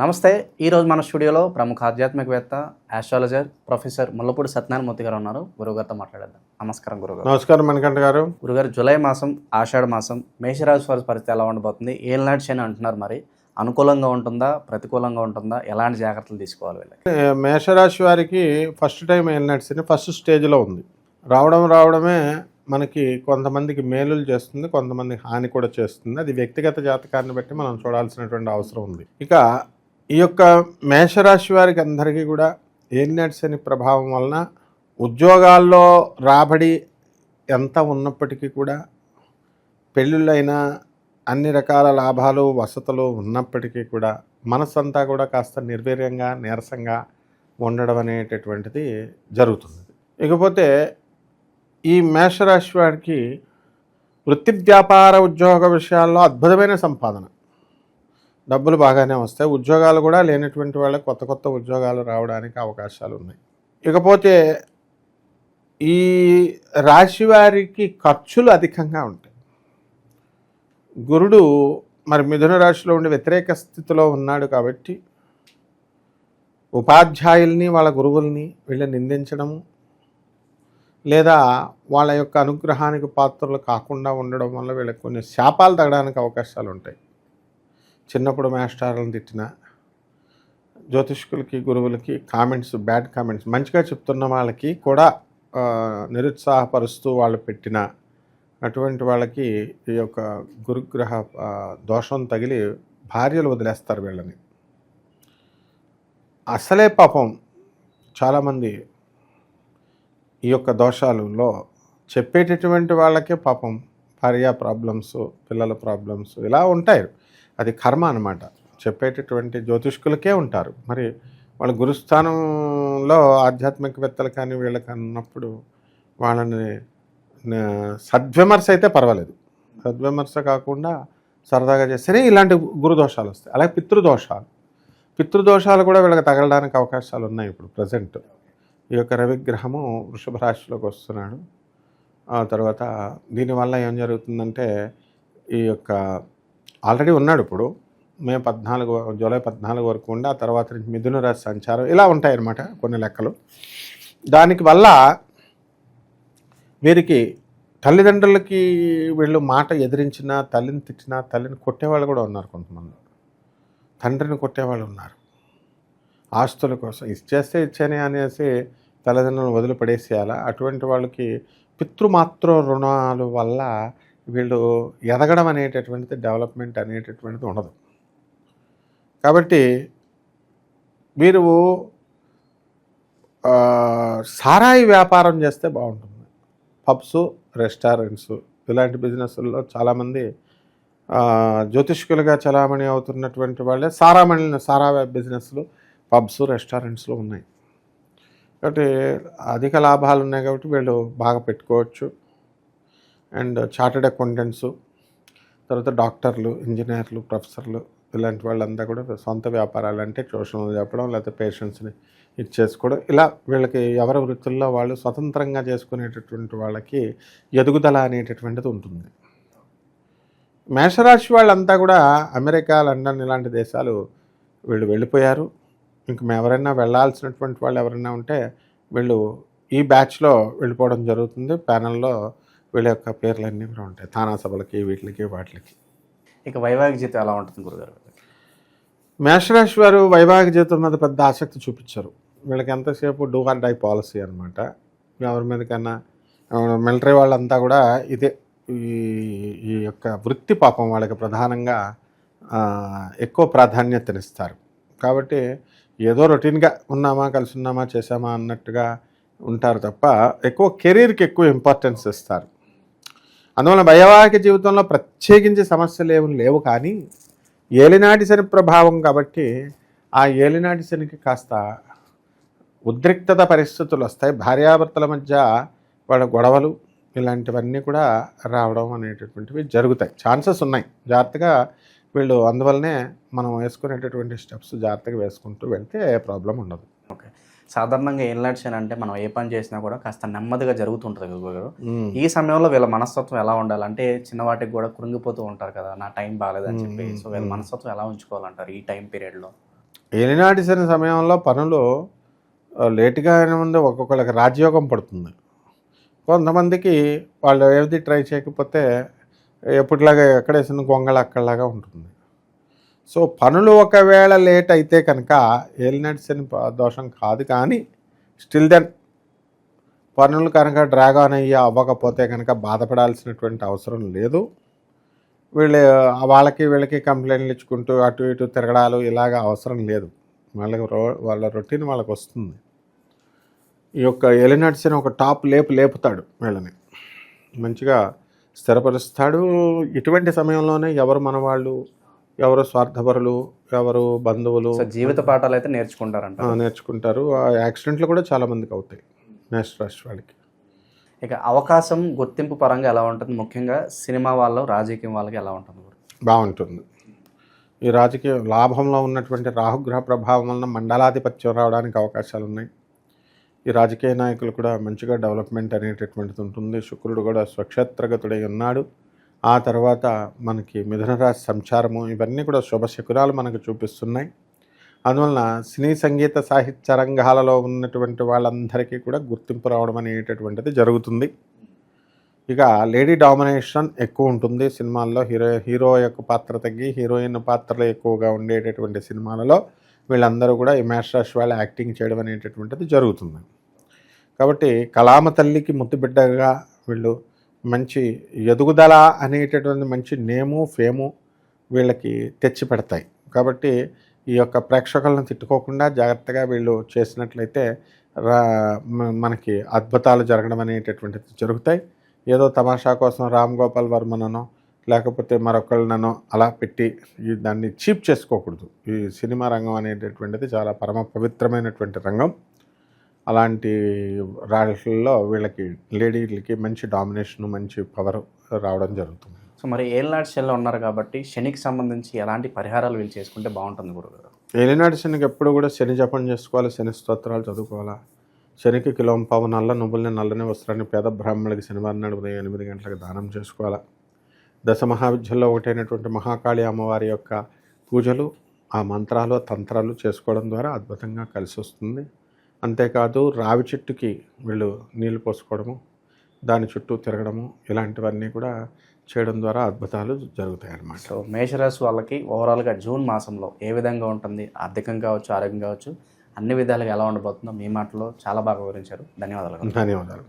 నమస్తే. ఈరోజు మన స్టూడియోలో ప్రముఖ ఆధ్యాత్మికవేత్త, ఆస్ట్రాలజర్ ప్రొఫెసర్ ముల్లపూడి సత్యనారాయణమూర్తి గారు ఉన్నారు. గురుగారితో మాట్లాడేద్దాం. నమస్కారం గురుగారు. నమస్కారం మణికంఠ గారు. గురుగారు, జూలై మాసం, ఆషాఢ మాసం, మేషరాశి వారి పరిస్థితి ఎలా ఉండబోతుంది? ఏలినాటి శని అంటున్నారు, మరి అనుకూలంగా ఉంటుందా, ప్రతికూలంగా ఉంటుందా? ఎలాంటి జాగ్రత్తలు తీసుకోవాలి వీళ్ళకి? మేషరాశి వారికి ఫస్ట్ టైం ఏలినాటి శని ఫస్ట్ స్టేజ్లో ఉంది. రావడమే మనకి కొంతమందికి మేలులు చేస్తుంది, కొంతమందికి హాని కూడా చేస్తుంది. అది వ్యక్తిగత జాతకాన్ని బట్టి మనం చూడాల్సినటువంటి అవసరం ఉంది. ఇక ఈ యొక్క మేషరాశి వారికి అందరికీ కూడా ఏలినాటి శని ప్రభావం వలన ఉద్యోగాల్లో రాబడి ఎంత ఉన్నప్పటికీ కూడా, పెళ్ళిళ్ళైనా అన్ని రకాల లాభాలు వసతులు ఉన్నప్పటికీ కూడా మనసంతా కూడా కాస్త నిర్వీర్యంగా నీరసంగా ఉండడం అనేటటువంటిది జరుగుతుంది. ఇకపోతే ఈ మేషరాశి వారికి వృత్తి వ్యాపార ఉద్యోగ విషయాల్లో అద్భుతమైన సంపాదన, డబ్బులు బాగానే వస్తాయి. ఉద్యోగాలు కూడా లేనటువంటి వాళ్ళకి కొత్త ఉద్యోగాలు రావడానికి అవకాశాలు ఉన్నాయి. ఇకపోతే ఈ రాశి వారికి ఖర్చులు అధికంగా ఉంటాయి. గురుడు మరి మిథున రాశిలో ఉండి వ్యతిరేక స్థితిలో ఉన్నాడు కాబట్టి ఉపాధ్యాయుల్ని, వాళ్ళ గురువుల్ని వీళ్ళని నిందించడము, లేదా వాళ్ళ యొక్క అనుగ్రహానికి పాత్రలు కాకుండా ఉండడం వల్ల వీళ్ళకి కొన్ని శాపాలు తగ్గడానికి అవకాశాలు ఉంటాయి. చిన్నప్పుడు మాస్టర్లను తిట్టిన, జ్యోతిష్కులకి గురువులకి కామెంట్స్, బ్యాడ్ కామెంట్స్, మంచిగా చెప్తున్న వాళ్ళకి కూడా నిరుత్సాహపరుస్తూ వాళ్ళు పెట్టిన అటువంటి వాళ్ళకి ఈ యొక్క గురుగ్రహ దోషం తగిలి భార్యలు వదిలేస్తారు వీళ్ళని. అసలే పాపం చాలామంది ఈ యొక్క దోషాలలో చెప్పేటటువంటి వాళ్ళకే పాపం భార్య ప్రాబ్లమ్స్, పిల్లల ప్రాబ్లమ్స్ ఇలా ఉంటాయి. అది కర్మ అన్నమాట. చెప్పేటటువంటి జ్యోతిష్కులకే ఉంటారు. మరి వాళ్ళ గురుస్థానంలో ఆధ్యాత్మికవేత్తలు కానీ వీళ్ళకి అన్నప్పుడు వాళ్ళని సద్విమర్శ అయితే పర్వాలేదు, సద్విమర్శ కాకుండా సరదాగా చేస్తేనే ఇలాంటి గురుదోషాలు వస్తాయి. అలాగే పితృదోషాలు కూడా వీళ్ళకి తగలడానికి అవకాశాలు ఉన్నాయి. ఇప్పుడు ప్రజెంట్ ఈ యొక్క రవిగ్రహము వృషభ రాశిలోకి వస్తున్నాడు. ఆ తర్వాత దీనివల్ల ఏం జరుగుతుందంటే, ఈ యొక్క ఆల్రెడీ ఉన్నాడు ఇప్పుడు జూలై 14 వరకు ఉండి, ఆ తర్వాత నుంచి మిథున రాశి సంచారం ఇలా ఉంటాయన్నమాట కొన్ని లెక్కలు. దానికి వల్ల వీరికి తల్లిదండ్రులకి వీళ్ళు మాట ఎదిరించినా, తల్లిని తిట్టినా, తల్లిని కొట్టేవాళ్ళు కూడా ఉన్నారు. కొంతమంది తండ్రిని కొట్టేవాళ్ళు ఉన్నారు. ఆస్తుల కోసం ఇచ్చేనే అనేసి తల్లిదండ్రులను వదిలిపడేసేయాలా. అటువంటి వాళ్ళకి పితృమాతృ రుణాల వల్ల వీళ్ళు ఎదగడం అనేటటువంటిది, డెవలప్మెంట్ అనేటటువంటిది ఉండదు. కాబట్టి వీరు సారాయి వ్యాపారం చేస్తే బాగుంటుంది. పబ్స్, రెస్టారెంట్స్ ఇలాంటి బిజినెస్ల్లో చాలామంది జ్యోతిష్కులుగా చలామణి అవుతున్నటువంటి వాళ్ళే సారా బిజినెస్లు, పబ్స్, రెస్టారెంట్స్లో ఉన్నాయి. కాబట్టి అధిక లాభాలు ఉన్నాయి కాబట్టి వీళ్ళు బాగా పెట్టుకోవచ్చు. అండ్ చార్టెడ్ అకౌంటెంట్స్, తర్వాత డాక్టర్లు, ఇంజనీర్లు, ప్రొఫెసర్లు ఇలాంటి వాళ్ళంతా కూడా సొంత వ్యాపారాలు అంటే ట్యూషన్లు చెప్పడం, లేకపోతే పేషెంట్స్ని ఇచ్చేసుకోవడం, ఇలా వీళ్ళకి ఎవరి వృత్తుల్లో వాళ్ళు స్వతంత్రంగా చేసుకునేటటువంటి వాళ్ళకి ఎదుగుదల అనేటటువంటిది ఉంటుంది. మేషరాశి వాళ్ళంతా కూడా అమెరికా, లండన్ ఇలాంటి దేశాలు వీళ్ళు వెళ్ళిపోయారు. ఇంక ఎవరైనా వెళ్ళాల్సినటువంటి వాళ్ళు ఎవరైనా ఉంటే వీళ్ళు ఈ బ్యాచ్లో వెళ్ళిపోవడం జరుగుతుంది. ప్యానల్లో వీళ్ళ యొక్క పేర్లన్నీ కూడా ఉంటాయి, తానా సభలకి, వీటికి వాటికి. ఇక వైవాహిక జీవితం ఎలా ఉంటుంది గురుగారు? మేషరాశి వారు వైవాహిక జీవితం మీద పెద్ద ఆసక్తి చూపించారు. వీళ్ళకి ఎంతసేపు డూ ఆర్ డై పాలసీ అనమాట. ఎవరి మీద కన్నా మిలిటరీ వాళ్ళంతా కూడా ఇదే ఈ యొక్క వృత్తి పాపం వాళ్ళకి ప్రధానంగా ఎక్కువ ప్రాధాన్యతనిస్తారు. కాబట్టి ఏదో రొటీన్గా ఉన్నామా, కలిసి ఉన్నామా, చేసామా అన్నట్టుగా ఉంటారు తప్ప ఎక్కువ కెరీర్కి ఎక్కువ ఇంపార్టెన్స్ ఇస్తారు. అందువల్ల వైవాహిక జీవితంలో ప్రత్యేకించి సమస్యలు ఏమి లేవు. కానీ ఏలినాటి శని ప్రభావం కాబట్టి ఆ ఏలినాటి శనికి కాస్త ఉద్రిక్తత పరిస్థితులు వస్తాయి. భార్యాభర్తల మధ్య వాళ్ళ గొడవలు ఇలాంటివన్నీ కూడా రావడం అనేటటువంటివి జరుగుతాయి, ఛాన్సెస్ ఉన్నాయి. జాగ్రత్తగా వీళ్ళు అందువల్లనే మనం వేసుకునేటటువంటి స్టెప్స్ జాగ్రత్తగా వేసుకుంటూ వెళ్తే ఏ ప్రాబ్లం ఉండదు. ఓకే. సాధారణంగా ఏలినాటి శని అంటే మనం ఏ పని చేసినా కూడా కాస్త నెమ్మదిగా జరుగుతుంటుంది గురుగారు. ఈ సమయంలో వీళ్ళ మనస్తత్వం ఎలా ఉండాలి? అంటే చిన్నవాటికి కూడా కృంగిపోతూ ఉంటారు కదా, నా టైం బాగాలేదని చెప్పి. సో వీళ్ళ మనస్తత్వం ఎలా ఉంచుకోవాలంటారు ఈ టైం పీరియడ్లో? ఏలినాటి శని సమయంలో పనులు లేటుగా అయిన ముందు ఒక్కొక్కరికి రాజయోగం పడుతుంది. కొంతమందికి వాళ్ళు ఏది ట్రై చేయకపోతే ఎప్పటిలాగా ఎక్కడేసిన గొంగళ అక్కడలాగా ఉంటుంది. సో పనులు ఒకవేళ లేట్ అయితే కనుక ఏలినాటి శని దోషం కాదు, కానీ స్టిల్ దెన్ పనులు కనుక డ్రాగ్ ఆన్ అయ్యి అవ్వకపోతే కనుక బాధపడాల్సినటువంటి అవసరం లేదు. వాళ్ళకి వీళ్ళకి కంప్లైంట్లు ఇచ్చుకుంటూ అటు ఇటు తిరగడాలు ఇలాగ అవసరం లేదు. వాళ్ళ రొటీన్ వాళ్ళకి వస్తుంది. ఈ యొక్క ఏలినాటి శని ఒక టాప్ లేపుతాడు, వీళ్ళని మంచిగా స్థిరపరుస్తాడు. ఇటువంటి సమయంలోనే ఎవరు మనవాళ్ళు, ఎవరు స్వార్థపరులు, ఎవరు బంధువులు జీవిత పాఠాలు అయితే నేర్చుకుంటారు. ఆ యాక్సిడెంట్లు కూడా చాలామందికి అవుతాయి మేషరాశి వాళ్ళకి. ఇక అవకాశం గుర్తింపు పరంగా ఎలా ఉంటుంది? ముఖ్యంగా సినిమా వాళ్ళు, రాజకీయం వాళ్ళకి ఎలా ఉంటుంది? బాగుంటుంది. ఈ రాజకీయ లాభంలో ఉన్నటువంటి రాహుగ్రహ ప్రభావం వలన మండలాధిపత్యం రావడానికి అవకాశాలు ఉన్నాయి. ఈ రాజకీయ నాయకులు కూడా మంచిగా డెవలప్మెంట్ అనేటటువంటిది ఉంటుంది. శుక్రుడు కూడా స్వక్షేత్రగతుడై ఉన్నాడు. ఆ తర్వాత మనకి మిథున రాశి సంచారము ఇవన్నీ కూడా శుభశకురాలు మనకు చూపిస్తున్నాయి. అందువలన సినీ సంగీత సాహిత్య రంగాలలో ఉన్నటువంటి వాళ్ళందరికీ కూడా గుర్తింపు రావడం అనేటటువంటిది జరుగుతుంది. ఇక లేడీ డామినేషన్ ఎక్కువ ఉంటుంది సినిమాల్లో. హీరో యొక్క పాత్ర తగ్గి హీరోయిన్ పాత్రలు ఎక్కువగా ఉండేటటువంటి సినిమాలలో వీళ్ళందరూ కూడా ఈ మేషరాశి వాళ్ళు యాక్టింగ్ చేయడం అనేటటువంటిది జరుగుతుంది. కాబట్టి కళామ తల్లికి ముద్దుబిడ్డగా వీళ్ళు మంచి ఎదుగుదల అనేటటువంటి మంచి నేము ఫేము వీళ్ళకి తెచ్చి పెడతాయి. కాబట్టి ఈ యొక్క ప్రేక్షకులను తిట్టుకోకుండా జాగ్రత్తగా వీళ్ళు చేసినట్లయితే మనకి అద్భుతాలు జరగడం అనేటటువంటిది జరుగుతాయి. ఏదో తమాషా కోసం రామ్ గోపాల్ వర్మనో లేకపోతే మరొకళ్ళనో అలా పెట్టి దాన్ని చీప్ చేసుకోకూడదు. ఈ సినిమా రంగం అనేటటువంటిది చాలా పరమ పవిత్రమైనటువంటి రంగం. అలాంటి రాళ్ళలో వీళ్ళకి లేడీలకి మంచి డామినేషను మంచి పవర్ రావడం జరుగుతుంది. సో మరి ఏలినాటి శనిలో ఉన్నారు కాబట్టి శనికి సంబంధించి ఎలాంటి పరిహారాలు వీళ్ళు చేసుకుంటే బాగుంటుంది గురుగారు? ఏలినాటి శనికి ఎప్పుడు కూడా శని జపం చేసుకోవాలి, శని స్తోత్రాలు చదువుకోవాలా. శనికి కిలోంపావు నల్ల నువ్వుల్ని నల్లని వస్త్రాన్ని పేద బ్రాహ్మణులకి శనివారం నాడు ఉదయం 8 గంటలకు దానం చేసుకోవాలా. దశ మహావిద్యల్లో ఒకటైనటువంటి మహాకాళి అమ్మవారి యొక్క పూజలు, ఆ మంత్రాలు తంత్రాలు చేసుకోవడం ద్వారా అద్భుతంగా కలిసి వస్తుంది. అంతేకాదు రావి చెట్టుకి వీళ్ళు నీళ్లు పోసుకోవడము, దాని చుట్టూ తిరగడము ఇలాంటివన్నీ కూడా చేయడం ద్వారా అద్భుతాలు జరుగుతాయి అన్నమాట. సో మేషరాశి వాళ్ళకి ఓవరాల్గా జూన్ మాసంలో ఏ విధంగా ఉంటుంది? ఆర్థికంగా కావచ్చు, ఆరోగ్యం కావచ్చు, అన్ని విధాలుగా ఎలా ఉండబోతుందో మీ మాటలో చాలా బాగా వివరించారు. ధన్యవాదాలు.